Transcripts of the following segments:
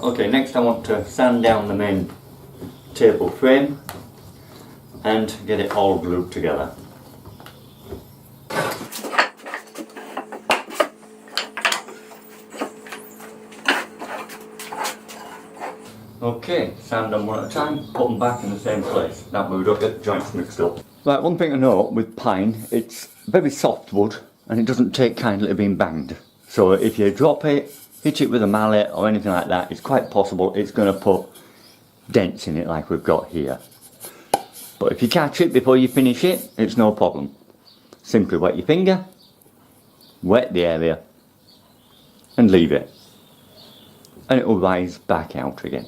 Okay, next I want to sand down the main table frame and get it all glued together. Okay, sand them one at a time, put them back in the same place. That way we don't get the joints mixed up. Right, one thing to note with pine, it's very soft wood and it doesn't take kindly to being banged. So if you drop it, hit it with a mallet or anything like that, it's quite possible it's going to put dents in it like we've got here. But if you catch it before you finish it, it's no problem. Simply wet your finger, wet the area and leave it. And it will rise back out again.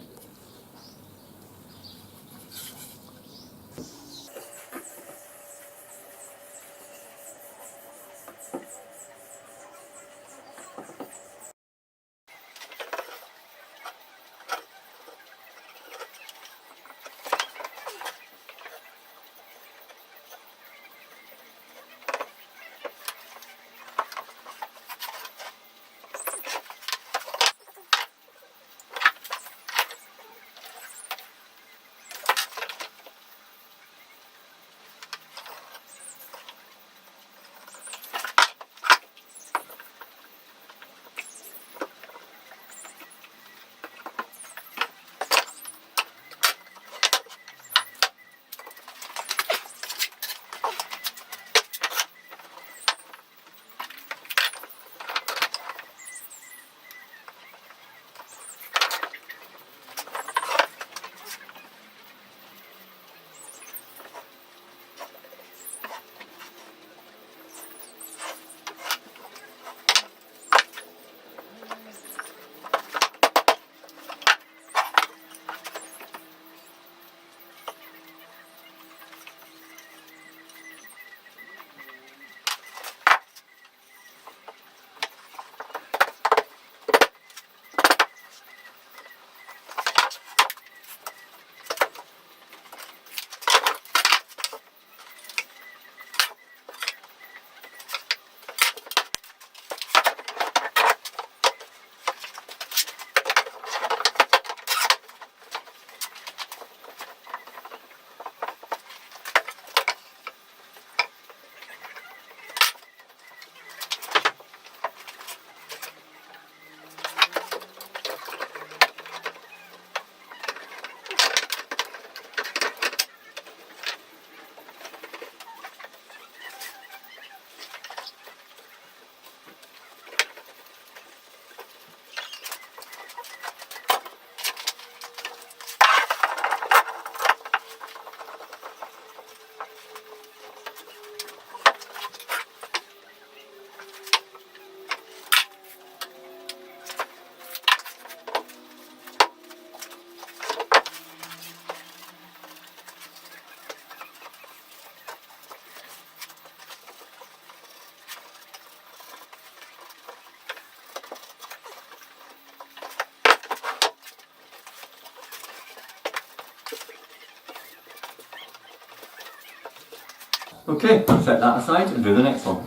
Okay, set that aside and do the next one.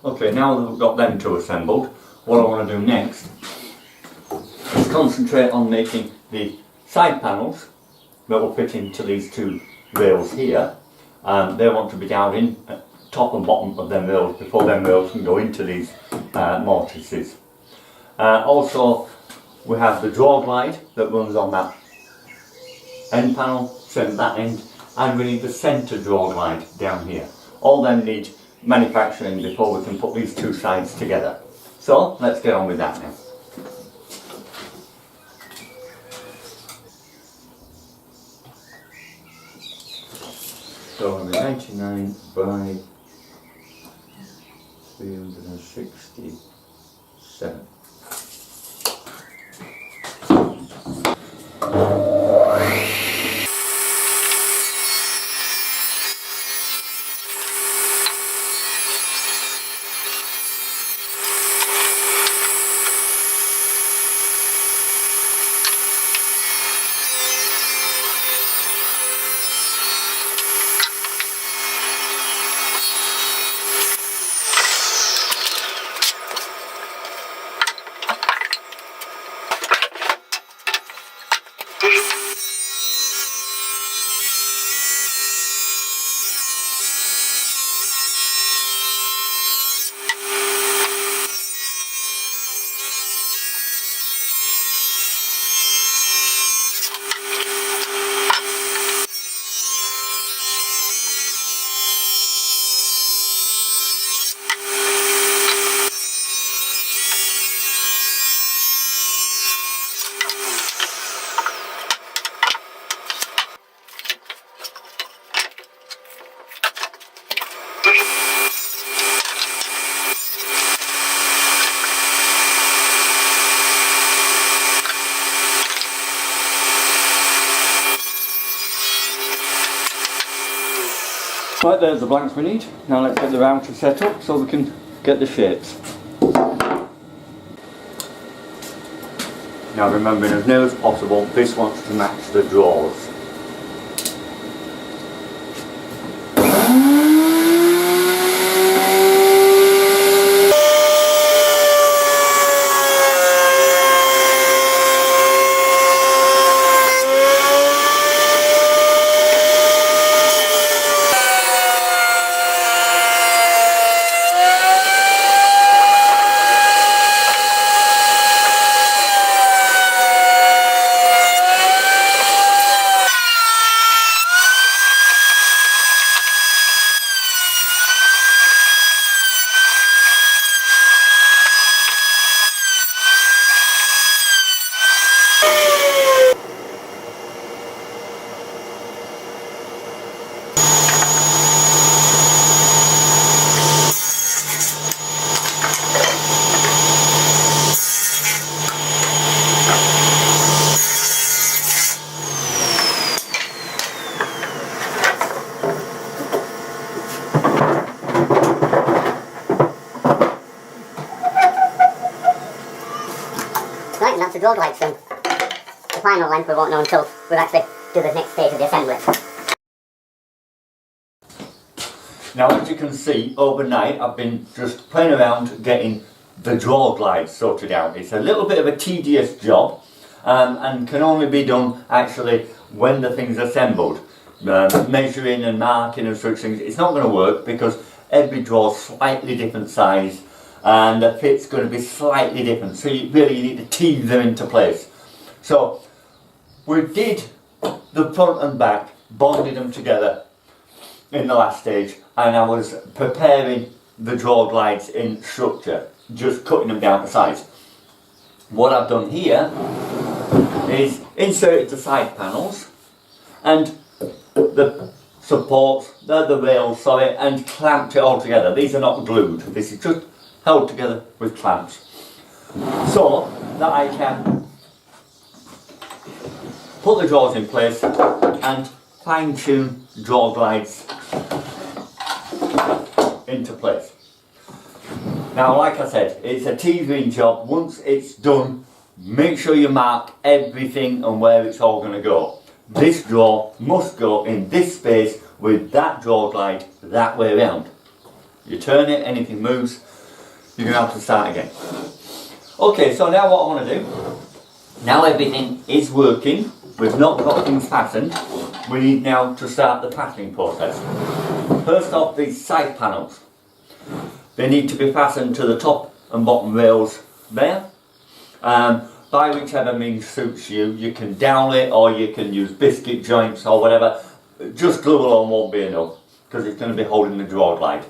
Okay, now that we've got them two assembled, what I want to do next is concentrate on making the side panels that will fit into these two rails here. They want to be down in top and bottom of them rails before them rails can go into these mortises. Also, we have the draw glide that runs on that end panel, same at that end, and we need the centre draw glide down here. All them need manufacturing before we can put these two sides together. So let's get on with that now. So on the 99 by 367. Right, there's the blanks we need. Now let's get the router set up so we can get the shapes. Now remembering as near as possible, this wants to match the drawers. Right, and that's the draw lights done. The final length we won't know until we actually do the next stage of the assembly. Now as you can see, overnight I've been just playing around getting the draw glides sorted out. It's a little bit of a tedious job and can only be done actually when the thing's assembled. Measuring and marking and such things, it's not going to work because every draw's slightly different size and the fit's going to be slightly different, so you need to tease them into place. So we did the front and back, bonded them together in the last stage, and I was preparing the draw glides in structure, just cutting them down to size. What I've done here is inserted the side panels and the supports, the rails, sorry, and clamped it all together. These are not glued, this is just held together with clamps, so that I can put the drawers in place and fine tune draw glides into place. Now like I said, it's a teasing job. Once it's done, make sure you mark everything and where it's all going to go. This drawer must go in this space with that draw glide that way around. You turn it, anything moves, you're going to have to start again. Okay, so now what I want to do, now everything is working, we've not got things fastened, we need now to start the fastening process. First off, these side panels. They need to be fastened to the top and bottom rails there. By whichever means suits you. You can dowel it or you can use biscuit joints or whatever. Just glue alone won't be enough because it's going to be holding the draw glide.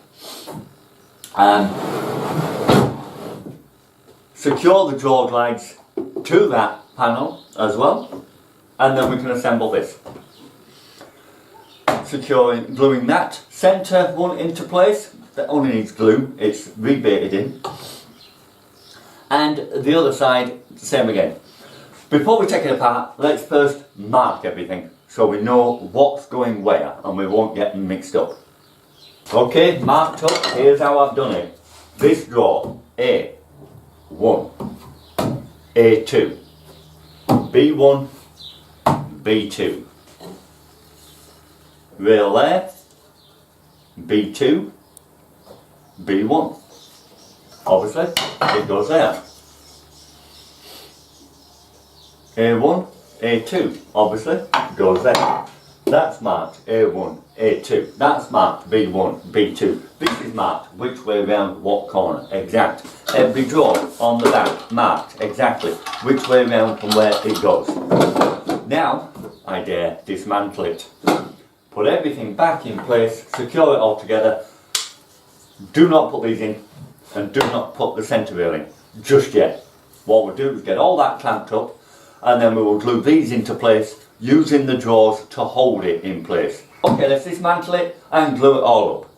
Secure the draw glides to that panel as well, and then we can assemble this. Gluing that centre one into place, that only needs glue, it's rebaited in, and the other side the same again. Before we take it apart, let's first mark everything so we know what's going where and we won't get them mixed up. Okay, marked up, here's how I've done it. This drawer, A1, A2, B1, B2. Rail there, B2, B1. Obviously, it goes there. A1, A2, obviously, goes there. That's marked A1, A2. That's marked B1, B2. This is marked which way round what corner, exact. Every drawer on the back marked exactly which way round and where it goes. Now, I dare dismantle it. Put everything back in place, secure it all together. Do not put these in and do not put the centre rail in just yet. What we'll do is get all that clamped up and then we will glue these into place using the drawers to hold it in place. Okay, let's dismantle it and glue it all up.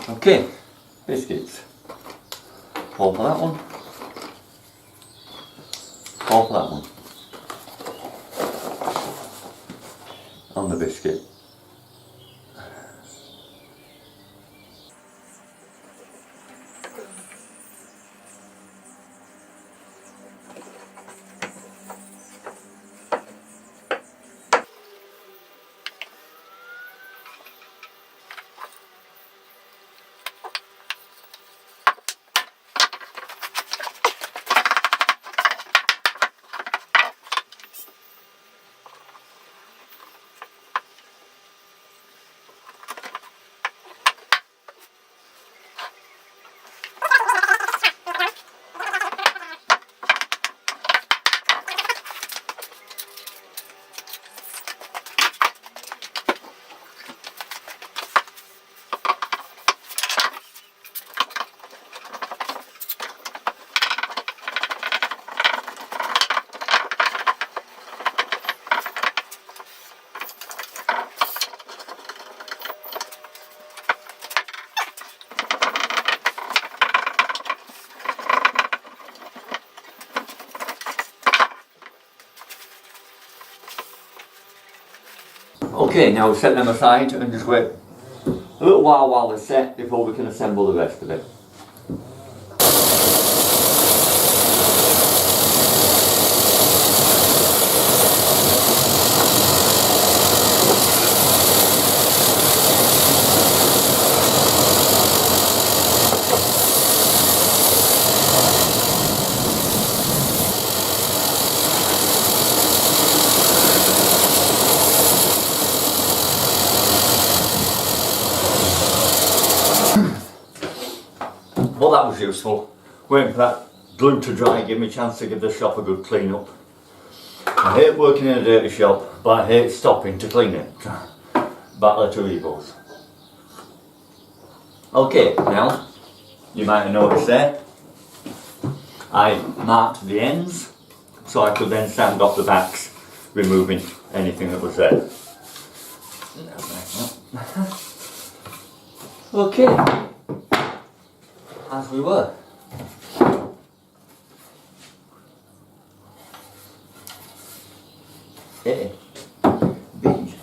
Okay, biscuits. Hold for that one. Hold for that one. On the biscuit. Okay, now we'll set them aside and just wait a little while they're set before we can assemble the rest of it. Well, that was useful. Waiting for that glue to dry, give me a chance to give the shop a good clean up. I hate working in a dirty shop, but I hate stopping to clean it. Battle of two evils. Okay, now, you might have noticed there, I marked the ends, so I could then sand off the backs, removing anything that was there. Okay. As we were. Hey, big.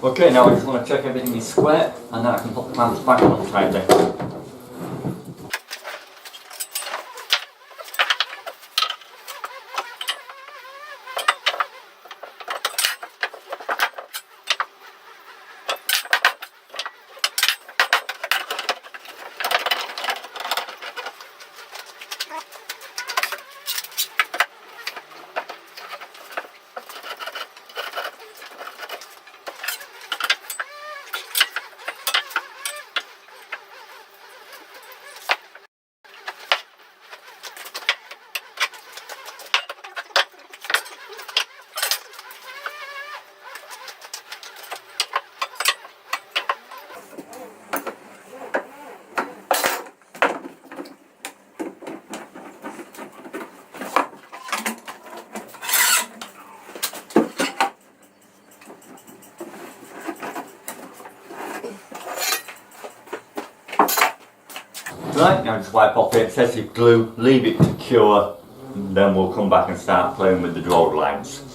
Okay, now I just want to check everything is square and then I can put the clamps back on tightly. Right, now just wipe off the excessive glue, leave it to cure, then we'll come back and start playing with the draw lines.